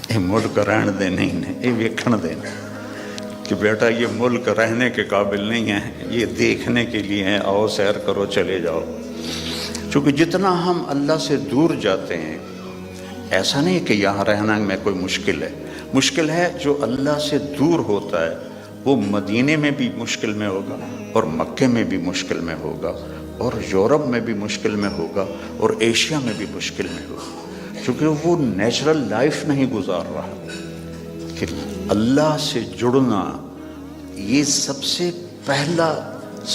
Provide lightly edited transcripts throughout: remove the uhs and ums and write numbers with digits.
یہ ملک رہن دے نہیں ہے، یہ ویکھن دینا کہ بیٹا یہ ملک رہنے کے قابل نہیں ہے، یہ دیکھنے کے لیے ہیں، آؤ سیر کرو چلے جاؤ۔ چونکہ جتنا ہم اللہ سے دور جاتے ہیں، ایسا نہیں کہ یہاں رہنا میں کوئی مشکل ہے جو اللہ سے دور ہوتا ہے وہ مدینے میں بھی مشکل میں ہوگا، اور مکے میں بھی مشکل میں ہوگا، اور یورپ میں بھی مشکل میں ہوگا، اور ایشیا میں بھی مشکل میں ہوگا، چونکہ وہ نیچرل لائف نہیں گزار رہا۔ کہ اللہ سے جڑنا یہ سب سے پہلا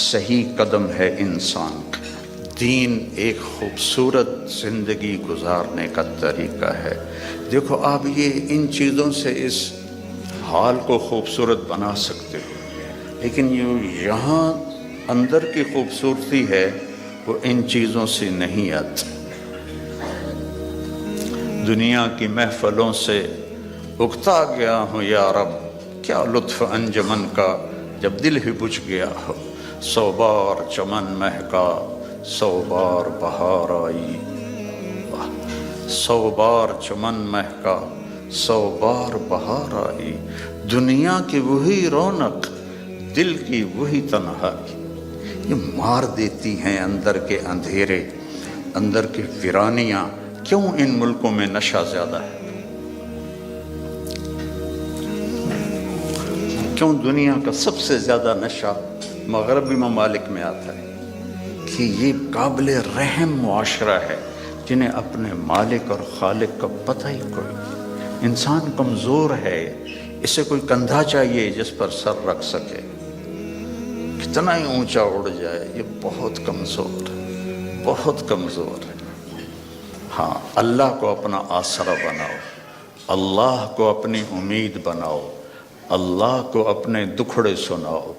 صحیح قدم ہے انسان کا۔ دین ایک خوبصورت زندگی گزارنے کا طریقہ ہے۔ دیکھو آپ یہ ان چیزوں سے اس حال کو خوبصورت بنا سکتے ہو، لیکن یہاں اندر کی خوبصورتی ہے وہ ان چیزوں سے نہیں آتی۔ دنیا کی محفلوں سے اکتا گیا ہوں یا رب، کیا لطف انجمن کا جب دل ہی بجھ گیا ہو۔ 100 بار چمن مہکا 100 بار بہار آئی، 100 بار چمن مہکا 100 بار بہار آئی۔ دنیا کی وہی رونق، دل کی وہی تنہائی، یہ مار دیتی ہیں اندر کے اندھیرے، اندر کی ویرانیاں۔ کیوں ان ملکوں میں نشہ زیادہ ہے؟ کیوں دنیا کا سب سے زیادہ نشہ مغربی ممالک میں آتا ہے؟ کہ یہ قابل رحم معاشرہ ہے جنہیں اپنے مالک اور خالق کا پتہ ہی کوئی نہیں۔ انسان کمزور ہے، اسے کوئی کندھا چاہیے جس پر سر رکھ سکے، کتنا ہی اونچا اڑ جائے، یہ بہت کمزور ہے، بہت کمزور ہے۔ ہاں، اللہ کو اپنا آسرا بناؤ، اللہ کو اپنی امید بناؤ، اللہ کو اپنے دکھڑے سناؤ،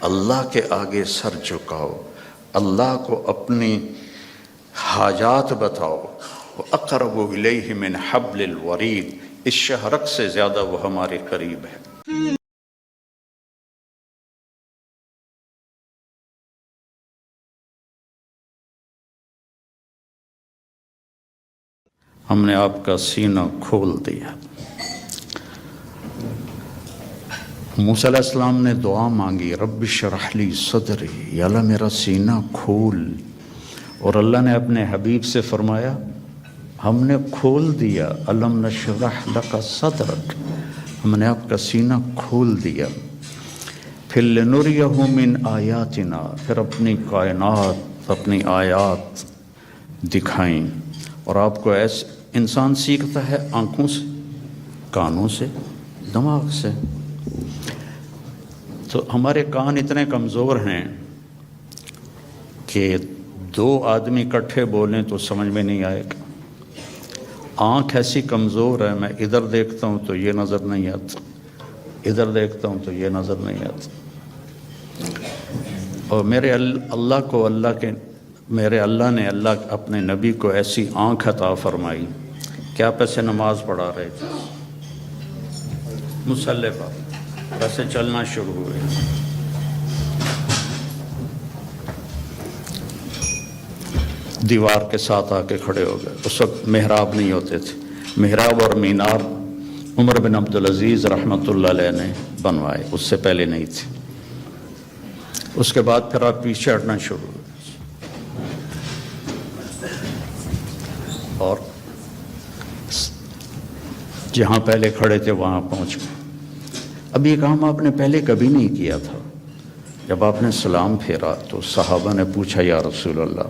اللہ کے آگے سر جھکاؤ، اللہ کو اپنی حاجات بتاؤ۔ وَأَقْرَبُ إِلَيْهِ مِنْ حَبْلِ الْوَرِيدِ، اس شہرک سے زیادہ وہ ہمارے قریب ہے۔ ہم نے آپ کا سینہ کھول دیا۔ موسیٰ علیہ السلام نے دعا مانگی، رب اشرح لی صدری، یا اللہ میرا سینہ کھول، اور اللہ نے اپنے حبیب سے فرمایا ہم نے کھول دیا، الم نشرح لک صدرک، ہم نے آپ کا سینہ کھول دیا۔ پھر لنریہ من آیاتنا، پھر اپنی کائنات، اپنی آیات دکھائیں۔ اور آپ کو ایسے انسان سیکھتا ہے آنکھوں سے، کانوں سے، دماغ سے۔ تو ہمارے کان اتنے کمزور ہیں کہ 2 آدمی اکٹھے بولیں تو سمجھ میں نہیں آئے گا۔ آنکھ ایسی کمزور ہے، میں ادھر دیکھتا ہوں تو یہ نظر نہیں آتا، ادھر دیکھتا ہوں تو یہ نظر نہیں آتا۔ اور میرے اللہ نے اپنے نبی کو ایسی آنکھ عطا فرمائی کہ آپ ایسے نماز پڑھا رہے تھے مصلی پر، ویسے چلنا شروع ہوئے، دیوار کے ساتھ آ کے کھڑے ہو گئے۔ اس وقت محراب نہیں ہوتے تھے، محراب اور مینار عمر بن عبدالعزیز رحمۃ اللہ علیہ نے بنوائے، اس سے پہلے نہیں تھے۔ اس کے بعد پھر آپ پیچھے ہٹنا شروع ہوئے، اور جہاں پہلے کھڑے تھے وہاں پہنچ گئے۔ اب یہ کام آپ نے پہلے کبھی نہیں کیا تھا۔ جب آپ نے سلام پھیرا تو صحابہ نے پوچھا یا رسول اللہ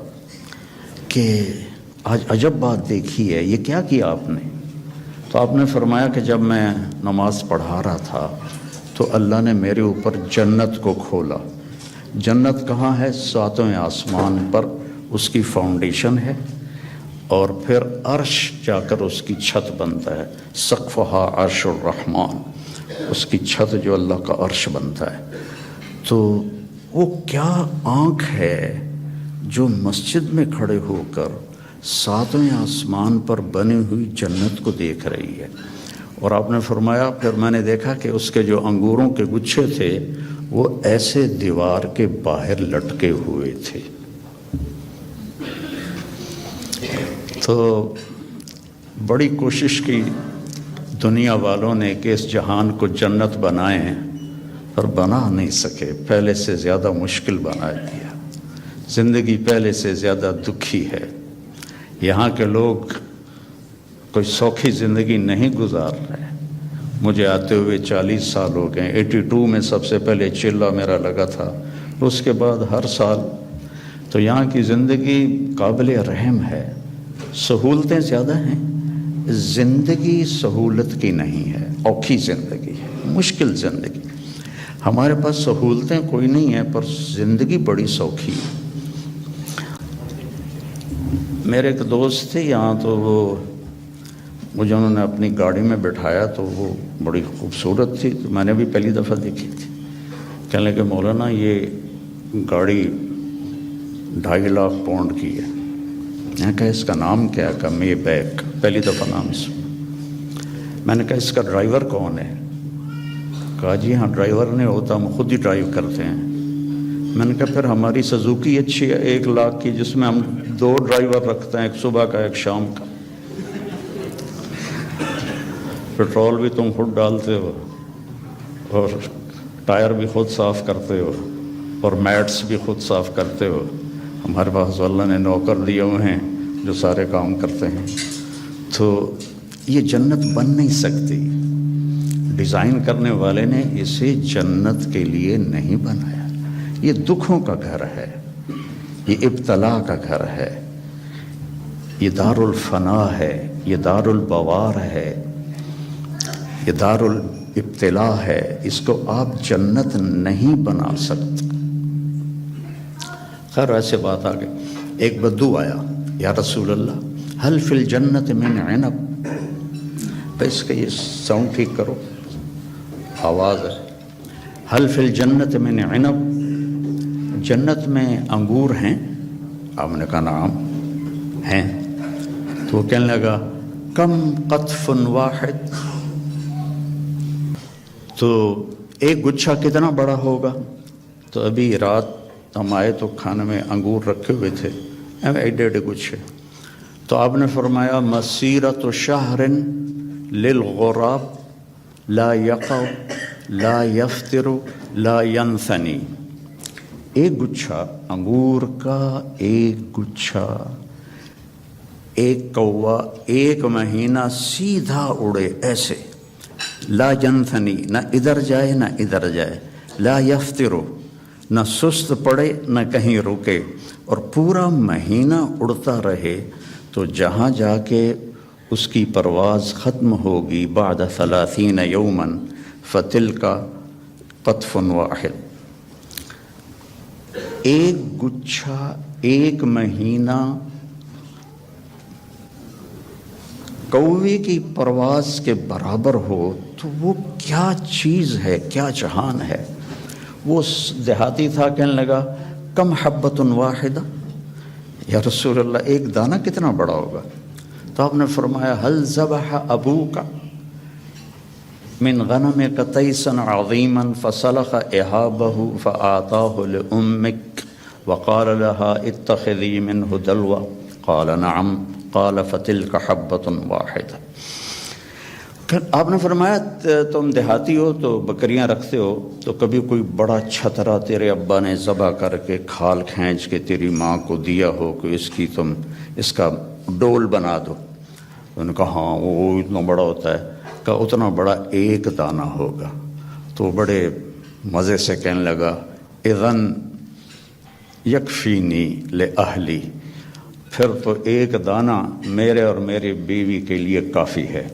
کہ آج عجب بات دیکھی ہے، یہ کیا کیا آپ نے؟ تو آپ نے فرمایا کہ جب میں نماز پڑھا رہا تھا تو اللہ نے میرے اوپر جنت کو کھولا۔ جنت کہاں ہے؟ 7ویں آسمان پر اس کی فاؤنڈیشن ہے، اور پھر عرش جا کر اس کی چھت بنتا ہے، سقفہا عرش الرحمن، اس کی چھت جو اللہ کا عرش بنتا ہے۔ تو وہ کیا آنکھ ہے جو مسجد میں کھڑے ہو کر 7ویں آسمان پر بنی ہوئی جنت کو دیکھ رہی ہے۔ اور آپ نے فرمایا پھر میں نے دیکھا کہ اس کے جو انگوروں کے گچھے تھے وہ ایسے دیوار کے باہر لٹکے ہوئے تھے۔ تو بڑی کوشش کی دنیا والوں نے کہ اس جہان کو جنت بنائیں پر بنا نہیں سکے، پہلے سے زیادہ مشکل بنا دیا، زندگی پہلے سے زیادہ دکھی ہے۔ یہاں کے لوگ کوئی سوکھی زندگی نہیں گزار رہے۔ مجھے آتے ہوئے 40 سال ہو گئے، 82 میں سب سے پہلے چلہ میرا لگا تھا، اس کے بعد ہر سال۔ تو یہاں کی زندگی قابل رحم ہے، سہولتیں زیادہ ہیں، زندگی سہولت کی نہیں ہے، اوکھی زندگی ہے، مشکل زندگی۔ ہمارے پاس سہولتیں کوئی نہیں ہیں پر زندگی بڑی سوکھی ہے۔ میرے ایک دوست تھے یہاں، تو وہ مجھے انہوں نے اپنی گاڑی میں بٹھایا، تو وہ بڑی خوبصورت تھی، تو میں نے بھی پہلی دفعہ دیکھی تھی۔ کہنے لگے مولانا یہ گاڑی 2.5 لاکھ پاؤنڈ کی ہے۔ میں نے کہا اس کا نام کیا ہے؟ کہ مے بیک، پہلی دفعہ نام سنا۔ میں نے کہا اس کا ڈرائیور کون ہے؟ کہا جی ہاں ڈرائیور نہیں ہوتا، ہم خود ہی ڈرائیو کرتے ہیں۔ میں نے کہا پھر ہماری سزوکی اچھی ہے 1 لاکھ کی، جس میں ہم 2 ڈرائیور رکھتے ہیں، ایک صبح کا ایک شام کا، پیٹرول بھی تم خود ڈالتے ہو اور ٹائر بھی خود صاف کرتے ہو اور میٹس بھی خود صاف کرتے ہو۔ ہمارے پاس اللہ نے نوکر دیے ہوئے ہیں جو سارے کام کرتے ہیں۔ تو یہ جنت بن نہیں سکتی، ڈیزائن کرنے والے نے اسے جنت کے لیے نہیں بنایا۔ یہ دکھوں کا گھر ہے، یہ ابتلا کا گھر ہے، یہ دار الفنا ہے، یہ دار البوار ہے، یہ دار الابتلا ہے۔ اس کو آپ جنت نہیں بنا سکتے۔ خیر ایسے بات آ گئی، ایک بدو آیا، یا رسول اللہ حل فی الجنت من عنب، اس کا یہ ساؤنڈ ٹھیک کرو، آواز ہے، حل فی الجنت من عنب، جنت میں انگور ہیں؟ آپ نے کہا نعم ہیں۔ تو وہ کہنے لگا کم قطف واحد، تو ایک گچھا کتنا بڑا ہوگا؟ تو ابھی رات ہم آئے تو کھانے میں انگور رکھے ہوئے تھے، ایڈے ایڈے گچھے۔ تو آپ نے فرمایا مسیرۃ شہر للغراب لا یقع لا یفطر لا ینثنی، ایک گچھا انگور کا، ایک گچھا، ایک کوا 1 مہینہ سیدھا اڑے ایسے، لا ینثنی، نہ ادھر جائے نہ ادھر جائے، لا یفطر، نہ سست پڑے نہ کہیں رکے، اور پورا مہینہ اڑتا رہے، تو جہاں جا کے اس کی پرواز ختم ہوگی بعد 30 یوما فتلک قطف واحد، ایک گچھا 1 مہینہ کوے کی پرواز کے برابر ہو تو وہ کیا چیز ہے، کیا جہان ہے۔ وہ دیہاتی تھا، کہنے لگا کم حبۃ واحدہ، یا رسول اللہ ایک دانہ کتنا بڑا ہوگا؟ تو آپ نے فرمایا حل ذبح ابوک من غنمک تیسا عظیما فسلخ احابہ فآتاہ لأمک وقال لها اتخذی منہ دلوہ قال نعم قال فتلک حبۃ واحدہ۔ آپ نے فرمایا تم دیہاتی ہو تو بکریاں رکھتے ہو، تو کبھی کوئی بڑا چھترا تیرے ابا نے ذبح کر کے کھال کھینچ کے تیری ماں کو دیا ہو کہ اس کا ڈول بنا دو؟ انہوں نے کہا ہاں وہ اتنا بڑا ہوتا ہے۔ کہا اتنا بڑا 1 دانہ ہوگا۔ تو بڑے مزے سے کہنے لگا اذن یکفینی لأہلی، پھر تو 1 دانہ میرے اور میری بیوی کے لیے کافی ہے۔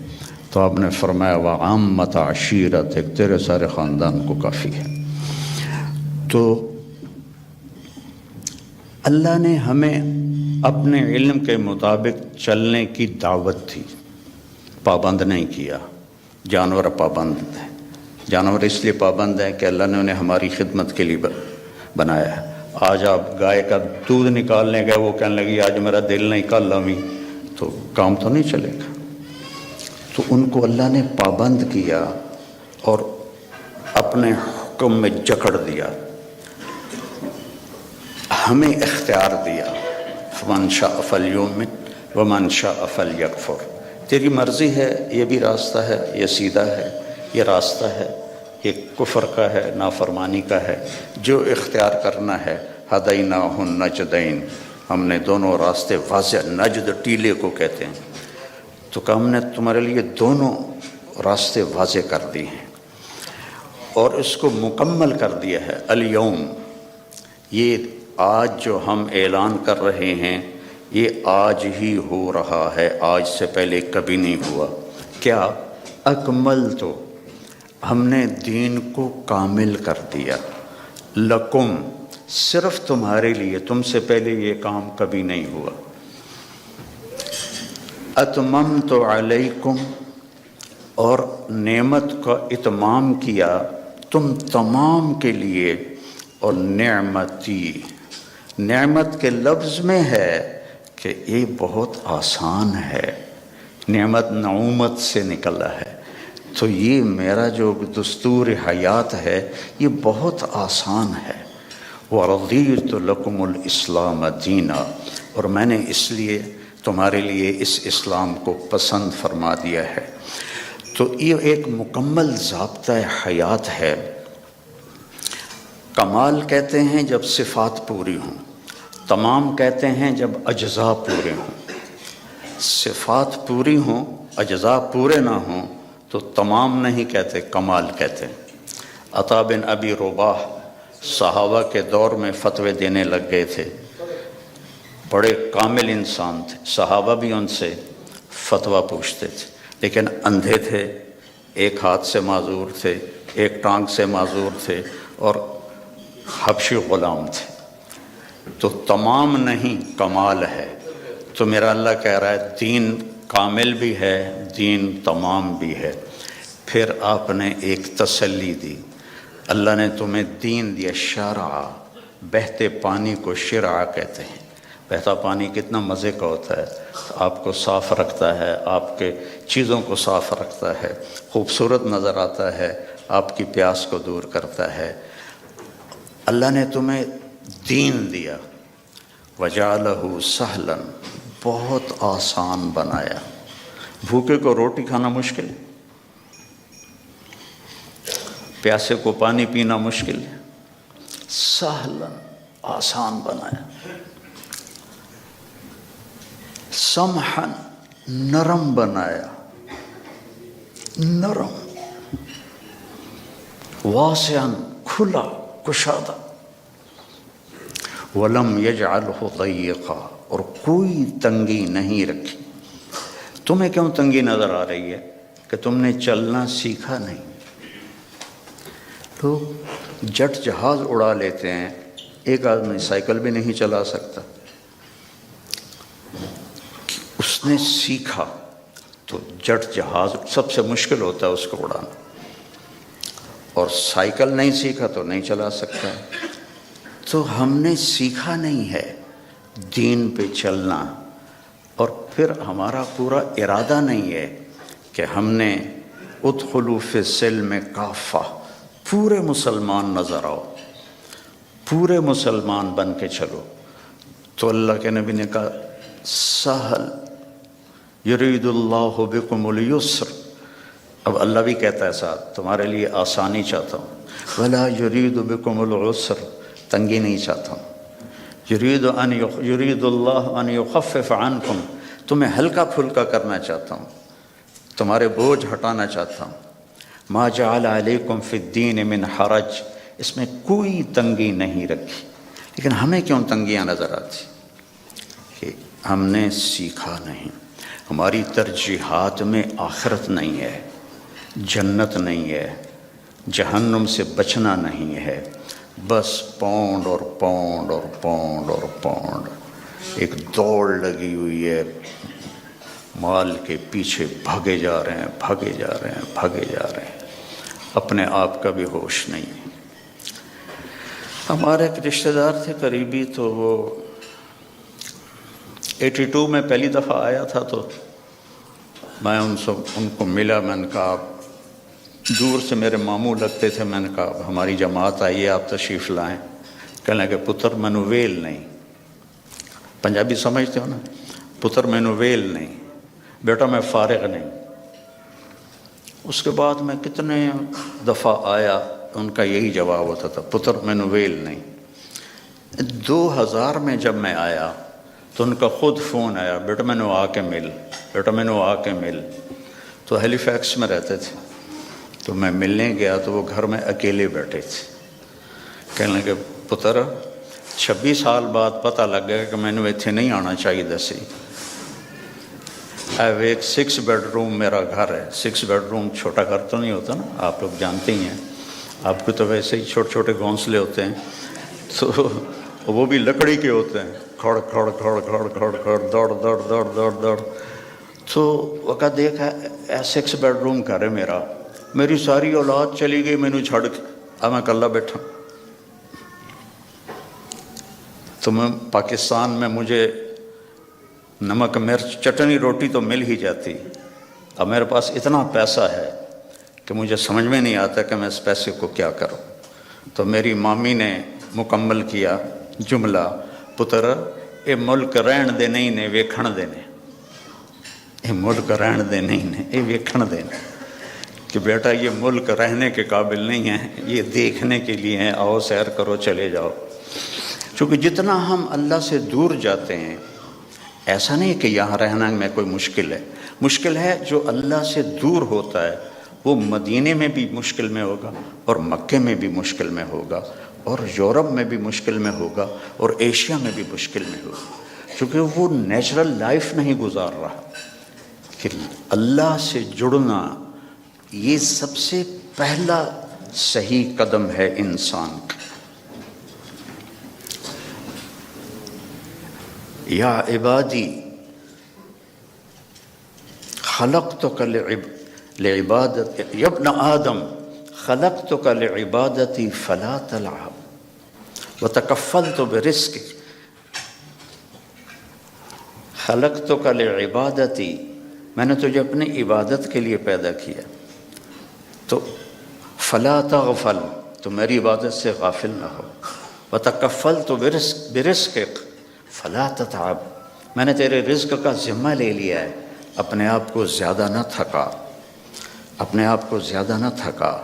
تو آپ نے فرمایا وعامت عشیرتک، تیرے سارے خاندان کو کافی ہے۔ تو اللہ نے ہمیں اپنے علم کے مطابق چلنے کی دعوت دی، پابند نہیں کیا۔ جانور پابند ہیں، جانور اس لیے پابند ہیں کہ اللہ نے انہیں ہماری خدمت کے لیے بنایا ہے۔ آج آپ گائے کا دودھ نکالنے گئے، وہ کہنے لگی آج میرا دل نہیں، کل امی، تو کام تو نہیں چلے گا۔ تو ان کو اللہ نے پابند کیا اور اپنے حکم میں جکڑ دیا، ہمیں اختیار دیا، فمن شاء فلیؤمن ومن شاء فلیکفر، تیری مرضی ہے، یہ بھی راستہ ہے، یہ سیدھا ہے، یہ راستہ ہے، یہ کفر کا ہے، نافرمانی کا ہے، جو اختیار کرنا ہے۔ ہدیناہ النجدین، ہم نے دونوں راستے واضح، نجد ٹیلے کو کہتے ہیں، تو کہ ہم نے تمہارے لیے دونوں راستے واضح کر دیے ہیں اور اس کو مکمل کر دیا ہے۔ الیوم، یہ آج جو ہم اعلان کر رہے ہیں یہ آج ہی ہو رہا ہے، آج سے پہلے کبھی نہیں ہوا۔ کیا؟ اکملت، ہم نے دین کو کامل کر دیا، لکم، صرف تمہارے لیے، تم سے پہلے یہ کام کبھی نہیں ہوا۔ اتممت علیکم، اور نعمت کا اتمام کیا تم تمام کے لیے، اور نعمتی، نعمت کے لفظ میں ہے کہ یہ بہت آسان ہے، نعمت نعومت سے نکلا ہے، تو یہ میرا جو دستور حیات ہے یہ بہت آسان ہے۔ وَرَضِيتُ لَكُمُ الْإِسْلَامَ دِينًا، اور میں نے اس لیے تمہارے لیے اس اسلام کو پسند فرما دیا ہے۔ تو یہ ایک مکمل ضابطہ حیات ہے۔ کمال کہتے ہیں جب صفات پوری ہوں، تمام کہتے ہیں جب اجزاء پورے ہوں۔ صفات پوری ہوں، اجزاء پورے نہ ہوں تو تمام نہیں کہتے، کمال کہتے ہیں۔ عطا بن ابی رباح صحابہ کے دور میں فتوے دینے لگ گئے تھے، بڑے کامل انسان تھے، صحابہ بھی ان سے فتویٰ پوچھتے تھے، لیکن اندھے تھے، ایک ہاتھ سے معذور تھے، ایک ٹانگ سے معذور تھے، اور حبشی غلام تھے، تو تمام نہیں کمال ہے۔ تو میرا اللہ کہہ رہا ہے دین کامل بھی ہے، دین تمام بھی ہے۔ پھر آپ نے ایک تسلی دی، اللہ نے تمہیں دین دیا، شرع، بہتے پانی کو شرع کہتے ہیں۔ بہتا پانی کتنا مزے کا ہوتا ہے، آپ کو صاف رکھتا ہے، آپ کے چیزوں کو صاف رکھتا ہے، خوبصورت نظر آتا ہے، آپ کی پیاس کو دور کرتا ہے۔ اللہ نے تمہیں دین دیا، وَجَعَلَهُ سَهْلًا، بہت آسان بنایا۔ بھوکے کو روٹی کھانا مشکل ہے، پیاسے کو پانی پینا مشکل ہے، سہلن، آسان بنایا۔ سمحن، نرم بنایا، نرم۔ واسعن، کھلا، کشادہ۔ ولم یجعلہ ضیقا، اور کوئی تنگی نہیں رکھی۔ تمہیں کیوں تنگی نظر آ رہی ہے؟ کہ تم نے چلنا سیکھا نہیں۔ لوگ جٹ جہاز اڑا لیتے ہیں، ایک آدمی سائیکل بھی نہیں چلا سکتا۔ اس نے سیکھا تو جٹ جہاز سب سے مشکل ہوتا ہے اس کو اڑانا، اور سائیکل نہیں سیکھا تو نہیں چلا سکتا۔ تو ہم نے سیکھا نہیں ہے دین پہ چلنا، اور پھر ہمارا پورا ارادہ نہیں ہے کہ ہم نے ادخلوا فی السلم کافہ، پورے مسلمان نظر آؤ، پورے مسلمان بن کے چلو۔ تو اللہ کے نبی نے کہا سہل، یرید اللہ بکم الیسر، اب اللہ بھی کہتا ہے ساتھ تمہارے لیے آسانی چاہتا ہوں، ولا یرید بکم العسر، تنگی نہیں چاہتا ہوں، یرید اللہ ان یخفف عنکم، تمہیں ہلکا پھلکا کرنا چاہتا ہوں، تمہارے بوجھ ہٹانا چاہتا ہوں۔ ما جعل علیکم فی الدین من حرج، اس میں کوئی تنگی نہیں رکھی۔ لیکن ہمیں کیوں تنگیاں نظر آتی؟ کہ ہم نے سیکھا نہیں، ہماری ترجیحات میں آخرت نہیں ہے، جنت نہیں ہے، جہنم سے بچنا نہیں ہے، بس پاؤنڈ اور پاؤنڈ اور پاؤنڈ اور پاؤنڈ، ایک دوڑ لگی ہوئی ہے، مال کے پیچھے بھگے جا رہے ہیں، بھگے جا رہے ہیں، بھگے جا رہے ہیں، اپنے آپ کا بھی ہوش نہیں۔ ہمارے ایک رشتہ دار تھے قریبی، تو وہ 82 میں پہلی دفعہ آیا تھا، تو میں ان کو ملا، میں نے کہا دور سے میرے ماموں لگتے تھے، میں نے کہا ہماری جماعت آئی ہے، آپ تشریف لائیں۔ کہنے لگے پتر مینوں ویل نہیں، پنجابی سمجھتے ہو نا، پتر مینوں ویل نہیں، بیٹا میں فارغ نہیں. اس کے بعد میں کتنے دفعہ آیا، ان کا یہی جواب ہوتا تھا، پتر مینوں ویل نہیں. 2000 میں جب میں آیا تو ان کا خود فون آیا، بیٹا مینوں آ کے مل، بیٹا مینوں آ کے مل. تو ہیلی فیکس میں رہتے تھے، تو میں ملنے گیا تو وہ گھر میں اکیلے بیٹھے تھے. کہنے لگے پتر 26 سال بعد پتہ لگ گیا کہ مینوں اتنے نہیں آنا چاہیے سی. ایک 6 بیڈ روم میرا گھر ہے. 6 بیڈ روم چھوٹا گھر تو نہیں ہوتا نا، آپ لوگ جانتے ہی ہیں. آپ کو تو ویسے ہی چھوٹے چھوٹے گھونسلے ہوتے ہیں، تو وہ بھی لکڑی کے ہوتے ہیں. کھڑ کھڑ کھڑ کھڑ کھڑ کھڑ دوڑ دوڑ دوڑ دوڑ دوڑ. تو وقت دیکھا 6 بیڈ روم گھر ہے میرا، میری ساری اولاد چلی گئی مینوں چھڑ کے، اب میں اکلا بیٹھا. تو میں پاکستان میں مجھے نمک مرچ چٹنی روٹی تو مل ہی جاتی. اب میرے پاس اتنا پیسہ ہے کہ مجھے سمجھ میں نہیں آتا کہ میں اس پیسے کو کیا کروں. تو میری مامی نے مکمل کیا جملہ، پتر یہ ملک رہن دے نہیں نے ویکھن دے نے. یہ ملک رہن دے نہیں نے، یہ ویکھن دے نے. کہ بیٹا یہ ملک رہنے کے قابل نہیں ہے، یہ دیکھنے کے لیے ہیں، آؤ سیر کرو چلے جاؤ. چونکہ جتنا ہم اللہ سے دور جاتے ہیں، ایسا نہیں کہ یہاں رہنا میں کوئی مشکل ہے. مشکل ہے جو اللہ سے دور ہوتا ہے، وہ مدینے میں بھی مشکل میں ہوگا، اور مکے میں بھی مشکل میں ہوگا، اور یورپ میں بھی مشکل میں ہوگا، اور ایشیا میں بھی مشکل میں ہوگا. چونکہ وہ نیچرل لائف نہیں گزار رہا. کہ اللہ سے جڑنا یہ سب سے پہلا صحیح قدم ہے انسان کا. یا عبادی خلقتک لعبادت، یا ابن آدم خلقتک لعبادتی فلا تلعب وتکفلت برزقک. خلقتک لعبادتی، میں نے تجھے اپنی عبادت کے لیے پیدا کیا، تو فلا تغفل، تو میری عبادت سے غافل نہ ہو. وتکفلت برزقک فلا تتعب، میں نے تیرے رزق کا ذمہ لے لیا ہے، اپنے آپ کو زیادہ نہ تھکا، اپنے آپ کو زیادہ نہ تھکا.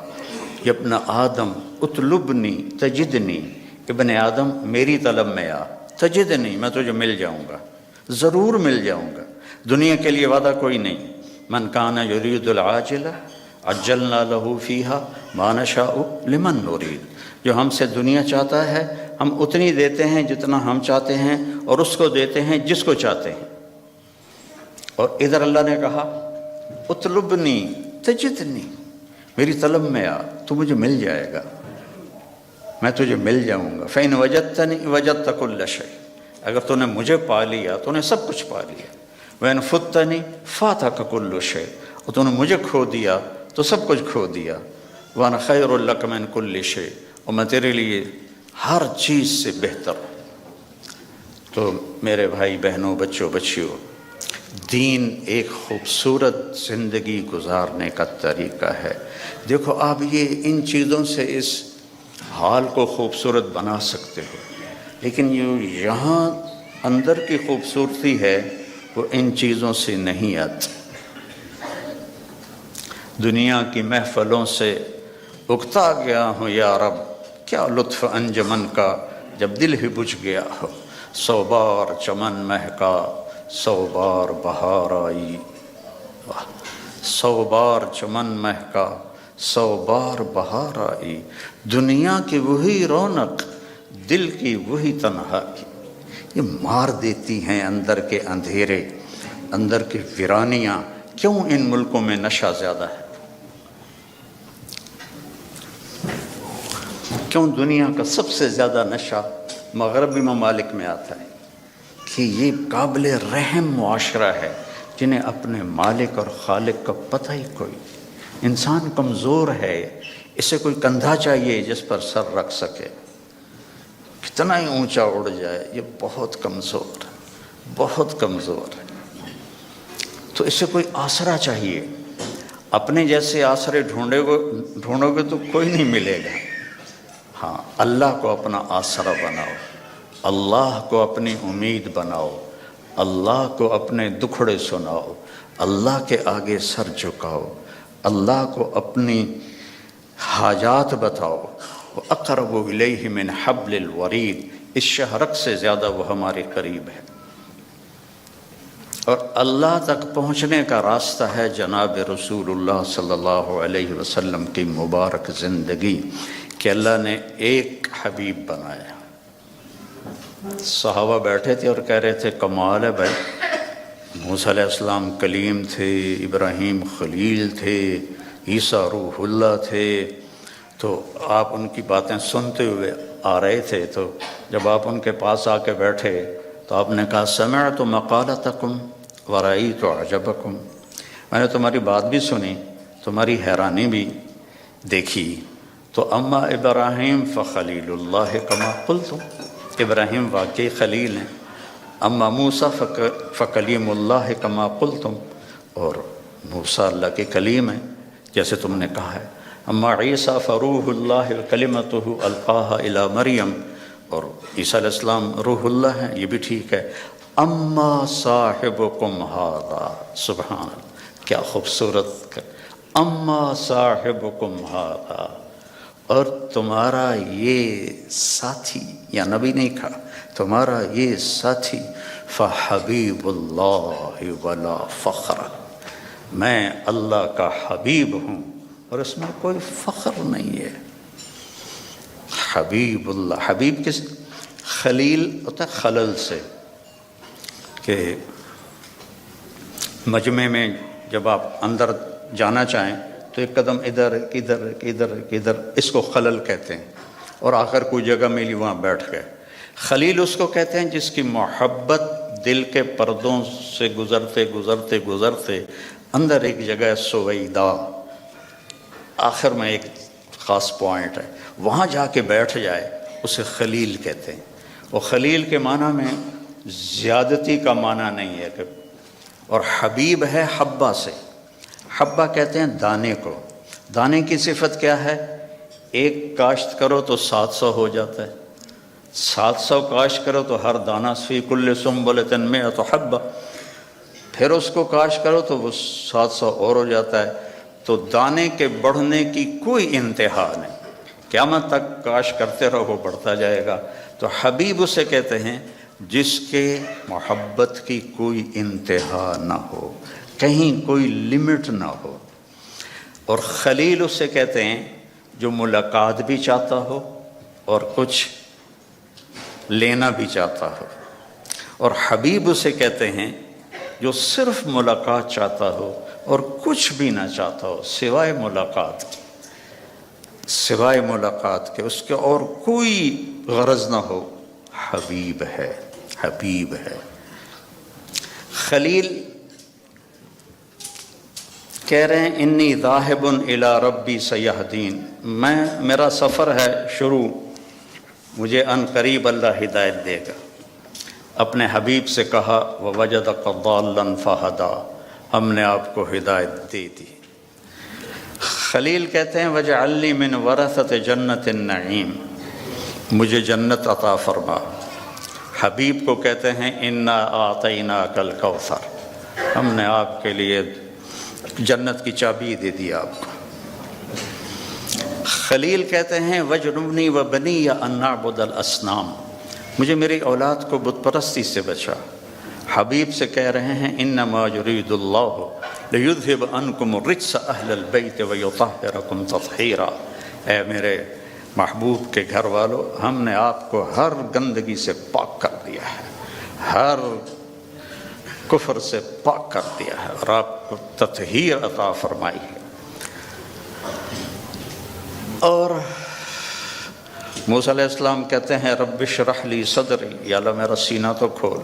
یا ابن آدم اطلبنی تجدنی، ابن آدم میری طلب میں آ، تجدنی میں تجھے مل جاؤں گا، ضرور مل جاؤں گا. دنیا کے لیے وعدہ کوئی نہیں. من کان یرید العاجل عجلنا له فیها ما نشاء لمن نرید. جو ہم سے دنیا چاہتا ہے ہم اتنی دیتے ہیں جتنا ہم چاہتے ہیں، اور اس کو دیتے ہیں جس کو چاہتے ہیں. اور ادھر اللہ نے کہا اطلبنی تجدنی، میری طلب میں آ، تو مجھے مل جائے گا، میں تجھے مل جاؤں گا. فإن وجدتنی وجدت كل شيء، اگر تو نے مجھے پا لیا تو نے سب کچھ پا لیا. وإن فتنی فاتك كل شيء، اور تو نے مجھے کھو دیا تو سب کچھ کھو دیا. وأنا خير لك من كل شيء، اور میں تیرے لیے ہر چیز سے بہتر ہوں. تو میرے بھائی بہنوں، بچوں بچیوں، دین ایک خوبصورت زندگی گزارنے کا طریقہ ہے. دیکھو آپ یہ ان چیزوں سے اس حال کو خوبصورت بنا سکتے ہو، لیکن یہاں اندر کی خوبصورتی ہے وہ ان چیزوں سے نہیں آتی. دنیا کی محفلوں سے اکتا گیا ہوں یا رب، کیا لطف انجمن کا جب دل ہی بجھ گیا ہو. 100 بار چمن مہکا 100 بار بہار آئی، 100 بار چمن مہکا 100 بار بہار آئی. دنیا کی وہی رونق، دل کی وہی تنہائی، یہ مار دیتی ہیں اندر کے اندھیرے، اندر کی ویرانیاں. کیوں ان ملکوں میں نشہ زیادہ ہے؟ کیوں دنیا کا سب سے زیادہ نشہ مغربی ممالک میں آتا ہے؟ کہ یہ قابل رحم معاشرہ ہے جنہیں اپنے مالک اور خالق کا پتہ ہی کوئی. انسان کمزور ہے، اسے کوئی کندھا چاہیے جس پر سر رکھ سکے. کتنا ہی اونچا اڑ جائے یہ بہت کمزور ہے، بہت کمزور ہے. تو اسے کوئی آسرا چاہیے. اپنے جیسے آسرے ڈھونڈو گے تو کوئی نہیں ملے گا. ہاں، اللہ کو اپنا آسرا بناؤ، اللہ کو اپنی امید بناؤ، اللہ کو اپنے دکھڑے سناؤ، اللہ کے آگے سر جھکاؤ، اللہ کو اپنی حاجات بتاؤ۔ وَأَقْرَبُ إِلَيْهِ مِنْ حَبْلِ الْوَرِيدِ، اس شہرک سے زیادہ وہ ہمارے قریب ہے۔ اور اللہ تک پہنچنے کا راستہ ہے جناب رسول اللہ صلی اللہ علیہ وسلم کی مبارک زندگی، کہ اللہ نے ایک حبیب بنایا۔ صحابہ بیٹھے تھے اور کہہ رہے تھے کمال ہے بھائی، موسیٰ علیہ السلام کلیم تھے، ابراہیم خلیل تھے، عیسیٰ روح اللہ تھے، تو آپ ان کی باتیں سنتے ہوئے آ رہے تھے، تو جب آپ ان کے پاس آ کے بیٹھے تو آپ نے کہا سمعت مقالتکم ورأیت عجبکم، میں نے تمہاری بات بھی سنی، تمہاری حیرانی بھی دیکھی۔ تو اما ابراہیم فخلیل اللہ کما قلتم، ابراہیم واقعی خلیل ہیں۔ اما موسیٰ فکلیم اللہ کما قلتم، اور موسیٰ اللہ کے کلیم ہیں جیسے تم نے کہا ہے۔ اما عیسیٰ فروح اللہ کلمتہ القاہا الی مریم، اور عیسیٰ علیہ السلام روح اللہ ہیں، یہ بھی ٹھیک ہے۔ اما صاحبکم ھذا، سبحان اللہ، کیا خوبصورت، اما صاحبکم ھذا، اور تمہارا یہ ساتھی، یا نبی نہیں کہا، تمہارا یہ ساتھی فحبیب اللہ ولا فخر، میں اللہ کا حبیب ہوں اور اس میں کوئی فخر نہیں ہے۔ حبیب اللہ، حبیب کس، خلیل ہوتا ہے خلل سے، کہ مجمع میں جب آپ اندر جانا چاہیں تو ایک قدم ادھر ادھر ادھر ادھر، اس کو خلل کہتے ہیں، اور آخر کوئی جگہ ملی وہاں بیٹھ گئے۔ خلیل اس کو کہتے ہیں جس کی محبت دل کے پردوں سے گزرتے گزرتے گزرتے اندر ایک جگہ سویدہ، آخر میں ایک خاص پوائنٹ ہے، وہاں جا کے بیٹھ جائے، اسے خلیل کہتے ہیں۔ اور خلیل کے معنی میں زیادتی کا معنی نہیں ہے کہ، اور حبیب ہے حبہ سے، حبہ کہتے ہیں دانے کو۔ دانے کی صفت کیا ہے؟ ایک کاشت کرو تو 700 ہو جاتا ہے، 700 کاشت کرو تو ہر دانہ فی کل سنبلۃ مئۃ حبہ، پھر اس کو کاشت کرو تو وہ 700 اور ہو جاتا ہے۔ تو دانے کے بڑھنے کی کوئی انتہا نہیں، قیامت تک کاشت کرتے رہو وہ بڑھتا جائے گا۔ تو حبیب اسے کہتے ہیں جس کے محبت کی کوئی انتہا نہ ہو، کہیں کوئی لمٹ نہ ہو۔ اور خلیل اسے کہتے ہیں جو ملاقات بھی چاہتا ہو اور کچھ لینا بھی چاہتا ہو، اور حبیب اسے کہتے ہیں جو صرف ملاقات چاہتا ہو اور کچھ بھی نہ چاہتا ہو سوائے ملاقات کی، سوائے ملاقات کے، اس کے اور کوئی غرض نہ ہو، حبیب ہے، حبیب ہے۔ خلیل کہہ رہے ہیں انی ذاہب الی ربی سیہدین، میرا سفر ہے شروع، مجھے ان قریب اللہ ہدایت دے گا۔ اپنے حبیب سے کہا ووجدک ضالا فہدی، ہم نے آپ کو ہدایت دے دی۔ خلیل کہتے ہیں وجعل لی من ورثۃ جنت النعیم، مجھے جنت عطا فرما۔ حبیب کو کہتے ہیں انا اعطیناک الکوثر، ہم نے آپ کے لیے جنت کی چابی دے دی آپ کو۔ خلیل کہتے ہیں وجنبنی وبنی ان نعبد الاصنام، مجھے میری اولاد کو بت پرستی سے بچا۔ حبیب سے کہہ رہے ہیں انما یرید اللہ لیذھب عنکم الرجس اہل البیت ویطہرکم تطہیرا، اے میرے محبوب کے گھر والوں، ہم نے آپ کو ہر گندگی سے پاک کر دیا ہے، ہر کفر سے پاک کر دیا ہے، اور آپ کو تطہیر عطا فرمائی ہے۔ اور موسیٰ علیہ السلام کہتے ہیں رب اشرح لی صدری، یا اللہ میرا سینہ تو کھول،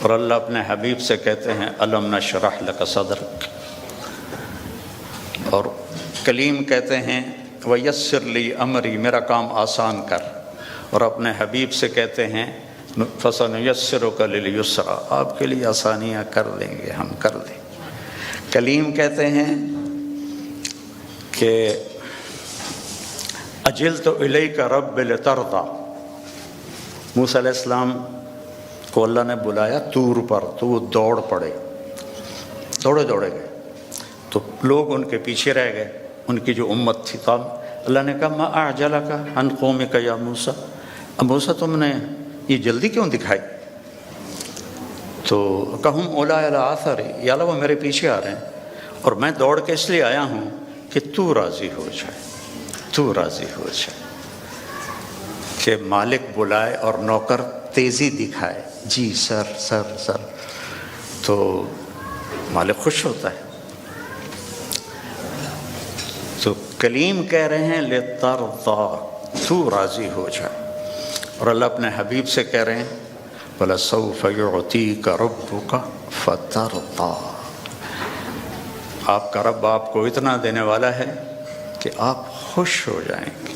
اور اللہ اپنے حبیب سے کہتے ہیں الم نشرح لک صدرک، اور کلیم کہتے ہیں ویسر لی امری، میرا کام آسان کر، اور اپنے حبیب سے کہتے ہیں فسنیسرک للیسرا، آپ کے لیے آسانیاں کر دیں گے، ہم کر دیں۔ کلیم کہتے ہیں کہ اجلت الیک رب لترضی، موسیٰ علیہ السلام کو اللہ نے بلایا طور پر تو وہ دوڑ پڑے، دوڑے دوڑے گئے تو لوگ ان کے پیچھے رہ گئے، ان کی جو امت تھی. تو اللہ نے کہا ما اعجلک عن قومک یا موسیٰ، اب موسیٰ تم نے یہ جلدی کیوں دکھائی؟ تو کہم اولیٰ علی آثری، یا اللہ وہ میرے پیچھے آ رہے ہیں اور میں دوڑ کے اس لیے آیا ہوں کہ تو راضی ہو جائے، تو راضی ہو جائے، کہ مالک بلائے اور نوکر تیزی دکھائے، جی سر سر سر، تو مالک خوش ہوتا ہے. تو کلیم کہہ رہے ہیں لِتَرْضَىٰ، تو راضی ہو جائے. اور اللہ اپنے حبیب سے کہہ رہے ہیں وَلَسَوْفَ يُعْطِيكَ رَبُّكَ فَتَرْضَىٰ، آپ کا رب آپ کو اتنا دینے والا ہے کہ آپ خوش ہو جائیں گے.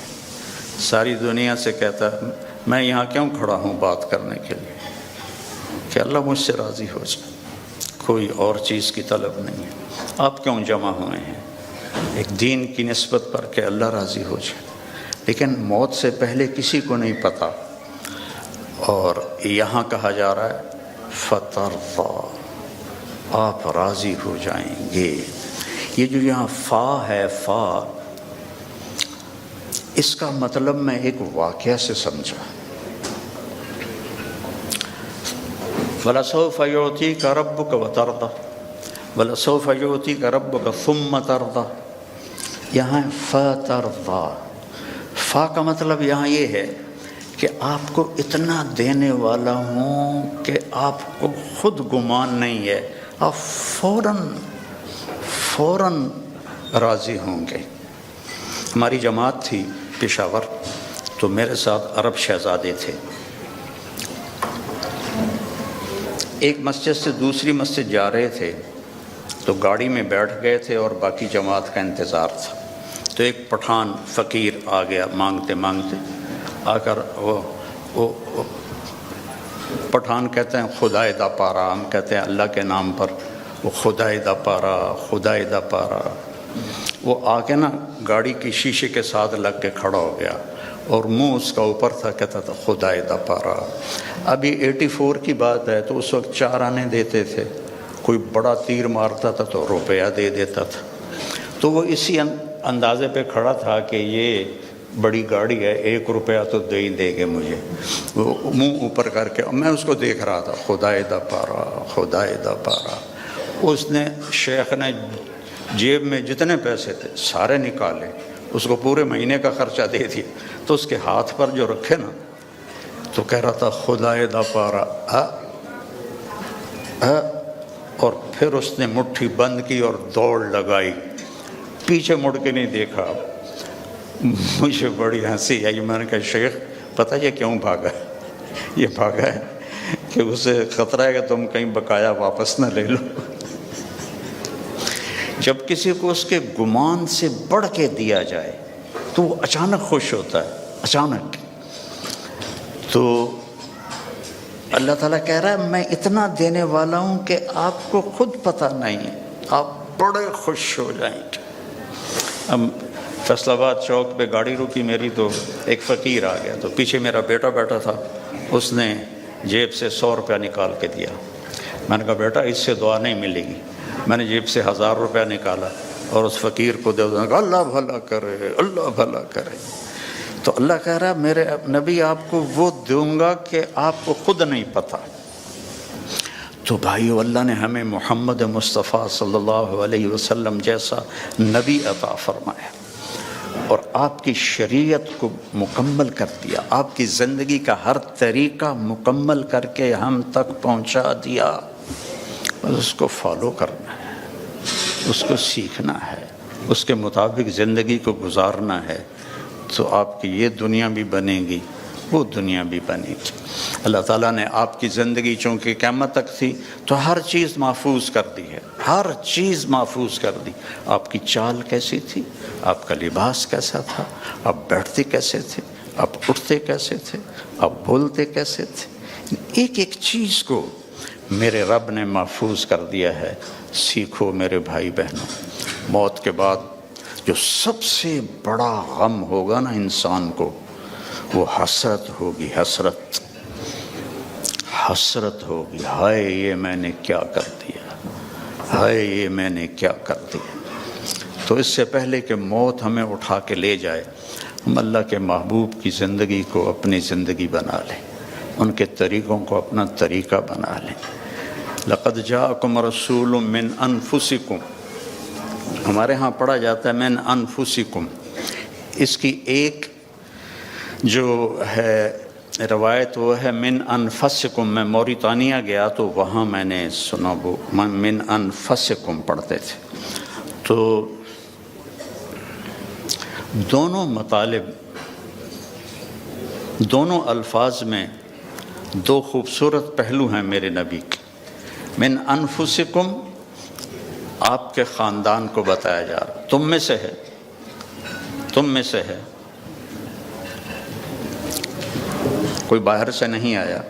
ساری دنیا سے کہتا ہے میں یہاں کیوں کھڑا ہوں بات کرنے کے لیے، کہ اللہ مجھ سے راضی ہو جائے، کوئی اور چیز کی طلب نہیں ہے. آپ کیوں جمع ہوئے ہیں؟ ایک دین کی نسبت پر کہ اللہ راضی ہو جائے. لیکن موت سے پہلے کسی کو نہیں پتہ، اور یہاں کہا جا رہا ہے فَتَرْضَىٰ، آپ راضی ہو جائیں گے. یہ جو یہاں فا ہے، فا، اس کا مطلب میں ایک واقعہ سے سمجھا. وَلَسَوْفَ يُعْطِيكَ رَبُّكَ وَتَرْضَىٰ، وَلَسَوْفَ يُعْطِيكَ رَبُّكَ ثُمَّ تَرْضَىٰ. یہاں فَتَرْضَىٰ، فا کا مطلب یہاں یہ ہے کہ آپ کو اتنا دینے والا ہوں کہ آپ کو خود گمان نہیں ہے، آپ فوراً راضی ہوں گے. ہماری جماعت تھی پشاور، تو میرے ساتھ عرب شہزادے تھے. ایک مسجد سے دوسری مسجد جا رہے تھے تو گاڑی میں بیٹھ گئے تھے اور باقی جماعت کا انتظار تھا. تو ایک پٹھان فقیر آ گیا مانگتے مانگتے، آ کر وہ پٹھان کہتے ہیں خدائے دا پارا، ہم کہتے ہیں اللہ کے نام پر، وہ خدائے دا پارا، خدائے دا پارا. وہ آ کے نا گاڑی کی شیشے کے ساتھ لگ کے کھڑا ہو گیا اور منہ اس کا اوپر تھا، کہتا تھا خدائے دا پارا. ابھی 84 کی بات ہے، تو اس وقت 4 آنے دیتے تھے، کوئی بڑا تیر مارتا تھا تو روپیہ دے دیتا تھا. تو وہ اسی اندازے پہ کھڑا تھا کہ یہ بڑی گاڑی ہے، 1 روپیہ تو دے ہی دے گے مجھے. وہ منہ اوپر کر کے میں اس کو دیکھ رہا تھا، خدائے دا پارا، خدائے دا پارا. اس نے، شیخ نے جیب میں جتنے پیسے تھے سارے نکالے، اس کو پورے مہینے کا خرچہ دے دیا. تو اس کے ہاتھ پر جو رکھے نا، تو کہہ رہا تھا خدائے دا پارا، اور پھر اس نے مٹھی بند کی اور دوڑ لگائی، پیچھے مڑ کے نہیں دیکھا. مجھے بڑی ہنسی آئی. میں نے کہا شیخ پتہ یہ کیوں بھاگا ہے؟ یہ بھاگا ہے کہ اسے خطرہ ہے کہ تم کہیں بقایا واپس نہ لے لو. جب کسی کو اس کے گمان سے بڑھ کے دیا جائے تو وہ اچانک خوش ہوتا ہے، اچانک. تو اللہ تعالیٰ کہہ رہا ہے میں اتنا دینے والا ہوں کہ آپ کو خود پتہ نہیں ہے، آپ بڑے خوش ہو جائیں گے. اب فیصل آباد چوک پہ گاڑی رکی میری، تو ایک فقیر آ گیا، تو پیچھے میرا بیٹا بیٹھا تھا. اس نے جیب سے 100 روپیہ نکال کے دیا. میں نے کہا بیٹا اس سے دعا نہیں ملے گی. میں نے جیب سے 1000 روپیہ نکالا اور اس فقیر کو دے دیا. اللہ بھلا کرے، اللہ بھلا کرے. تو اللہ کہہ رہا ہے میرے نبی آپ کو وہ دوں گا کہ آپ کو خود نہیں پتہ. تو بھائیو، اللہ نے ہمیں محمد مصطفیٰ صلی اللہ علیہ وسلم جیسا نبی عطا فرمایا اور آپ کی شریعت کو مکمل کر دیا، آپ کی زندگی کا ہر طریقہ مکمل کر کے ہم تک پہنچا دیا. بس اس کو فالو کرنا ہے، اس کو سیکھنا ہے، اس کے مطابق زندگی کو گزارنا ہے، تو آپ کی یہ دنیا بھی بنے گی، وہ دنیا بھی بنے گی. اللہ تعالیٰ نے آپ کی زندگی چونکہ قیامت تک تھی تو ہر چیز محفوظ کر دی ہے، ہر چیز محفوظ کر دی. آپ کی چال کیسی تھی، آپ کا لباس کیسا تھا، آپ بیٹھتے کیسے تھے، آپ اٹھتے کیسے تھے، آپ بولتے کیسے تھے، ایک ایک چیز کو میرے رب نے محفوظ کر دیا ہے. سیکھو میرے بھائی بہنوں. موت کے بعد جو سب سے بڑا غم ہوگا نا انسان کو، وہ حسرت ہوگی. حسرت ہوگی، ہائے یہ میں نے کیا کر دیا، ہائے یہ میں نے کیا کر دیا۔ تو اس سے پہلے کہ موت ہمیں اٹھا کے لے جائے، ہم اللہ کے محبوب کی زندگی کو اپنی زندگی بنا لیں، ان کے طریقوں کو اپنا طریقہ بنا لیں۔ لقد جاءکم رسول من انفسکم، ہمارے ہاں پڑھا جاتا ہے من انفسکم، اس کی ایک جو ہے روایت وہ ہے من انفسکم۔ میں موریتانیہ گیا تو وہاں میں نے سنا وہ من انفسکم پڑھتے تھے۔ تو دونوں مطالب، دونوں الفاظ میں دو خوبصورت پہلو ہیں میرے نبی کے۔ من انفسکم آپ کے خاندان کو بتایا جا رہا، تم میں سے ہے، تم میں سے ہے، کوئی باہر سے نہیں آیا،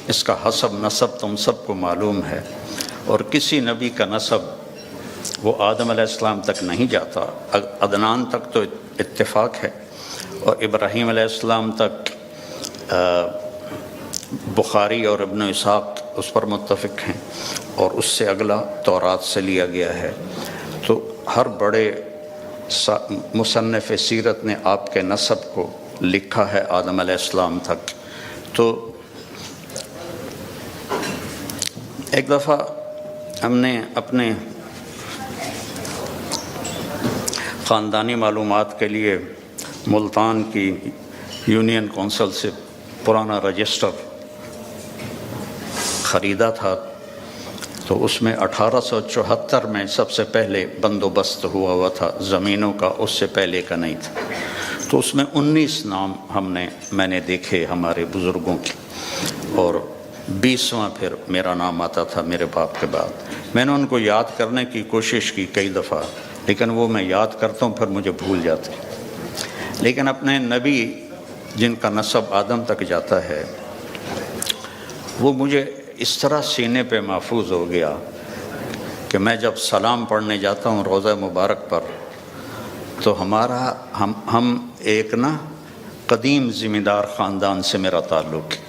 اس کا حسب نسب تم سب کو معلوم ہے، اور کسی نبی کا نسب وہ آدم علیہ السلام تک نہیں جاتا، عدنان تک تو اتفاق ہے، اور ابراہیم علیہ السلام تک بخاری اور ابن اسحاق اس پر متفق ہیں، اور اس سے اگلا تورات سے لیا گیا ہے۔ تو ہر بڑے مصنف سیرت نے آپ کے نسب کو لکھا ہے آدم علیہ السلام تک۔ تو ایک دفعہ ہم نے اپنے خاندانی معلومات کے لیے ملتان کی یونین کونسل سے پرانا رجسٹر خریدا تھا، تو اس میں 1874 میں سب سے پہلے بندوبست ہوا تھا زمینوں کا، اس سے پہلے کا نہیں تھا۔ تو اس میں 19 نام میں نے دیکھے ہمارے بزرگوں کے، اور 20واں پھر میرا نام آتا تھا میرے باپ کے بعد۔ میں نے ان کو یاد کرنے کی کوشش کی کئی دفعہ، لیکن وہ میں یاد کرتا ہوں پھر مجھے بھول جاتے۔ لیکن اپنے نبی جن کا نسب آدم تک جاتا ہے، وہ مجھے اس طرح سینے پہ محفوظ ہو گیا کہ میں جب سلام پڑھنے جاتا ہوں روضہ مبارک پر، تو ہم ایک قدیم ذمہ دار خاندان سے میرا تعلق ہے،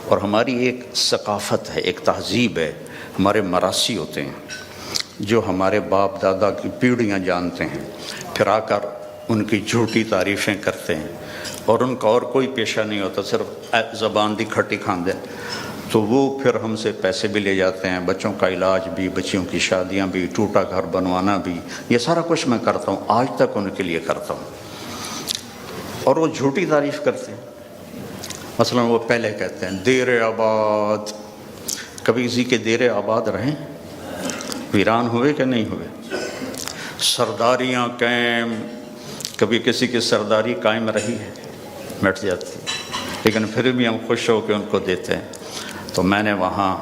اور ہماری ایک ثقافت ہے، ایک تہذیب ہے، ہمارے مراسی ہوتے ہیں جو ہمارے باپ دادا کی پیڑھیاں جانتے ہیں، پھر آ کر ان کی جھوٹی تعریفیں کرتے ہیں، اور ان کا اور کوئی پیشہ نہیں ہوتا، صرف زبان دی کھٹی کھاندے۔ تو وہ پھر ہم سے پیسے بھی لے جاتے ہیں، بچوں کا علاج بھی، بچیوں کی شادیاں بھی، ٹوٹا گھر بنوانا بھی، یہ سارا کچھ میں کرتا ہوں، آج تک ان کے لیے کرتا ہوں۔ اور وہ جھوٹی تعریف کرتے ہیں، مثلا وہ پہلے کہتے ہیں دیر آباد، کبھی کسی کے دیر آباد رہیں؟ ویران ہوئے کہ نہیں ہوئے؟ سرداریاں قائم، کبھی کسی کی سرداری قائم رہی ہے؟ مٹ جاتی ہے، لیکن پھر بھی ہم خوش ہو کے ان کو دیتے ہیں۔ تو میں نے وہاں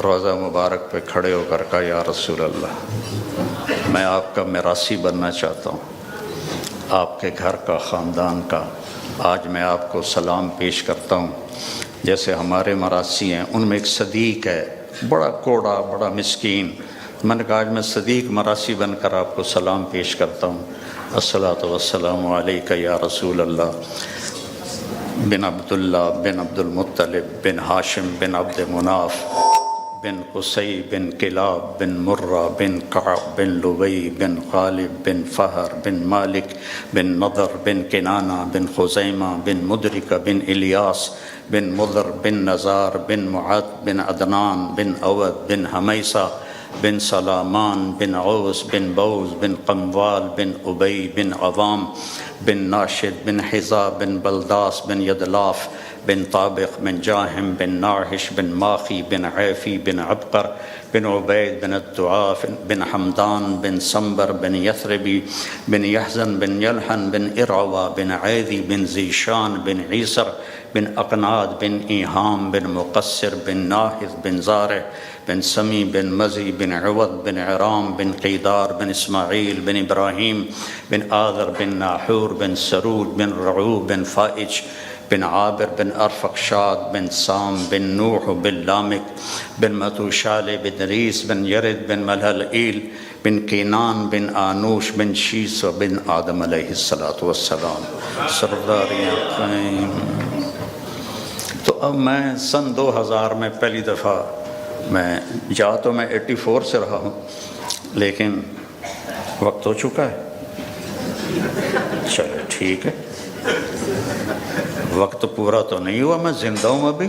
روضہ مبارک پہ کھڑے ہو کر کہا یا رسول اللہ، میں آپ کا میراثی بننا چاہتا ہوں، آپ کے گھر کا، خاندان کا۔ آج میں آپ کو سلام پیش کرتا ہوں، جیسے ہمارے مراثی ہیں، ان میں ایک صدیق ہے، بڑا کوڑا، بڑا مسکین۔ میں نے کہا آج میں صدیق مراثی بن کر آپ کو سلام پیش کرتا ہوں، الصلاۃ والسلام علیک یا رسول اللہ، بن عبداللہ بن عبد المطلب بن ہاشم بن عبد مناف بن قصی بن کلاب بن مرہ بن کعب بن لبی بن غالب بن فہر بن مالک بن نضر بن کنانہ بن خزیمہ بن مدرکہ بن الیاس بن مضر بن نزار بن معد بن عدنان بن اود بن حمیسہ بن سلامان بن عوس بن بوز بن قموال بن ابی بن عوام بن ناشد بن حذا بن بلداس بن یدلاف بن طابق بن جاہم بن ناحش بن ماخی بن عیفی بن عبقر بن عبید بن الدعاف بن حمدان بن سنبر بن یثربی بن یحزن بن یلحن بن ارعوا بن عیدی بن زیشان بن عیسر بن اقناد بن ایہام بن مقصر بن ناحذ بن زارع بن سمی بن مزی بن عوض بن عرام بن قیدار بن اسماعیل بن ابراہیم بن آذر بن ناحور بن سرود بن رعو بن فائج بن عابر بن ارفقشاد بن سام بن نوح بن لامک بن متوشال بن ریس بن یرد بن ملحلئیل بن کینان بن آنوش بن شیس و بن آدم علیہ السلام۔ سرداریاں قائم۔ تو اب میں سن 2000 میں پہلی دفعہ میں جا تو میں 84 سے رہا ہوں، لیکن وقت ہو چکا ہے. چلو ٹھیک ہے، وقت پورا تو نہیں ہوا، میں زندہ ہوں ابھی.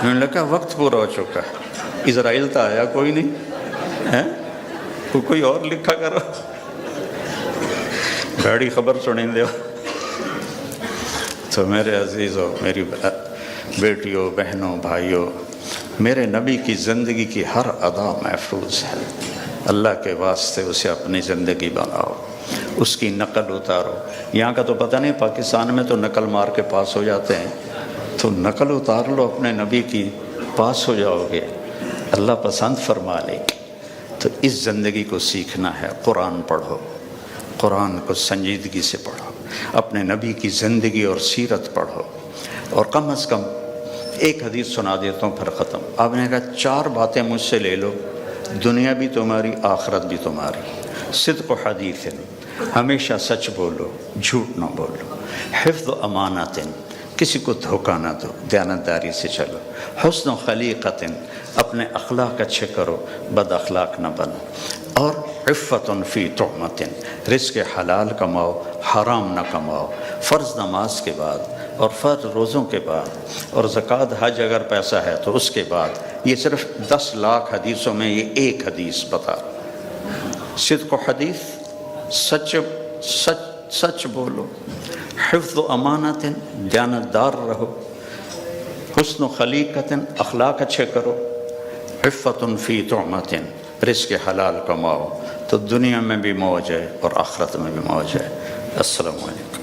میں نے کہا وقت پورا ہو چکا ہے. اسرائیل تو آیا کوئی نہیں ہے، کوئی اور لکھا کرو. بڑی خبر سنیں دے. تو میرے عزیزوں، میری بیٹیوں، بہنوں، بھائیوں، میرے نبی کی زندگی کی ہر ادا محفوظ ہے. اللہ کے واسطے اسے اپنی زندگی بناؤ، اس کی نقل اتارو. یہاں کا تو پتہ نہیں، پاکستان میں تو نقل مار کے پاس ہو جاتے ہیں، تو نقل اتار لو اپنے نبی کی، پاس ہو جاؤ گے، اللہ پسند فرما لے گی. تو اس زندگی کو سیکھنا ہے. قرآن پڑھو، قرآن کو سنجیدگی سے پڑھو، اپنے نبی کی زندگی اور سیرت پڑھو، اور کم از کم ایک حدیث سنا دیتا ہوں پھر ختم. آپ نے کہا 4 باتیں مجھ سے لے لو، دنیا بھی تمہاری، آخرت بھی تمہاری. صدق و حدیث، ہمیشہ سچ بولو، جھوٹ نہ بولو. حفظ و امانت، کسی کو دھوکہ نہ دو، دیانتداری سے چلو. حسن و خلیقت، اپنے اخلاق اچھے کرو، بد اخلاق نہ بنو. اور عفت فی طعمت، رزق حلال کماؤ، حرام نہ کماؤ. فرض نماز کے بعد اور فرض روزوں کے بعد اور زکوٰۃ حج اگر پیسہ ہے تو اس کے بعد. یہ صرف 10 لاکھ حدیثوں میں یہ ایک حدیث بتا. صدق و حدیث، سچ بولو. حفظ و امانت، دیانتدار رہو. حسن و خلیقت، اخلاق اچھے کرو. عفت فی طعمت، رزق حلال کماؤ، تو دنیا میں بھی موج ہے اور آخرت میں بھی موج ہے. السلام علیکم.